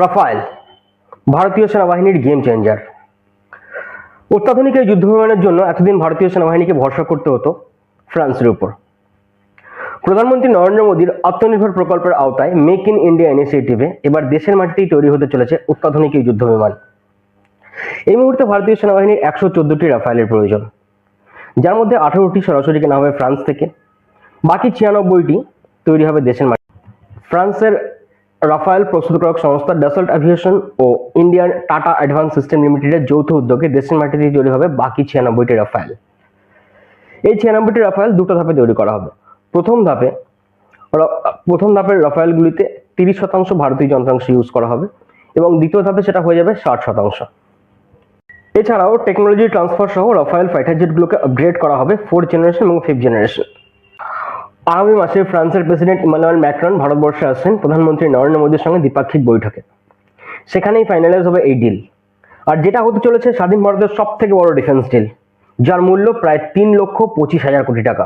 Rafael ভারতীয় সেনাবাহিনীর game changer. অত্যাধুনিক এই যুদ্ধ বিমানের জন্য এতদিন ভারতীয় সেনাবাহিনীকে ভরসা করতে হতো ফ্রান্সের উপর। প্রধানমন্ত্রী নরেন্দ্র মোদীর আত্মনির্ভর প্রকল্পের আওতায় মেক ইন ইন্ডিয়া ইনিশিয়েটিভে এবার দেশের মাটিতেই তৈরি হতে চলেছে অত্যাধুনিক এই যুদ্ধ বিমান। এই মুহূর্তে ভারতীয় সেনাবাহিনীর 114টি রাফায়েলের প্রয়োজন, যার মধ্যে 18টি সরাসরি কেনা হবে ফ্রান্স থেকে, বাকি 96টি তৈরি হবে দেশের মাটিতে। ফ্রান্সের রাফায়েল প্রস্তুতকারক সংস্থা ডাসল্ট এভিয়েশন ও ইন্ডিয়ার টাটা অ্যাডভান্স সিস্টেম লিমিটেডের যৌথ উদ্যোগে দেশের মাটিতেই তৈরি হবে বাকি 96টি রাফায়েল। এই 96টি রাফায়েল দুটো ধাপে তৈরি করা হবে। প্রথম ধাপের রাফায়েলগুলিতে 30% ভারতীয় যন্ত্রাংশ ইউজ করা হবে এবং দ্বিতীয় ধাপে সেটা হয়ে যাবে 60%। এছাড়াও টেকনোলজি ট্রান্সফার সহ রাফায়েল ফাইটার জেটগুলোকে আপগ্রেড করা হবে 4th জেনারেশন এবং 5th জেনারেশন। আগামী মাসে ফ্রান্সের প্রেসিডেন্ট ইমানুয়েল ম্যাক্রন ভারতবর্ষে আসছেন প্রধানমন্ত্রী নরেন্দ্র মোদীর সঙ্গে দ্বিপাক্ষিক বৈঠকে। সেখানেই ফাইনালাইজ হবে এই ডিল, আর যেটা হতে চলেছে স্বাধীন ভারতের সব থেকে বড় ডিফেন্স ডিল, যার মূল্য প্রায় 3,25,000 কোটি টাকা।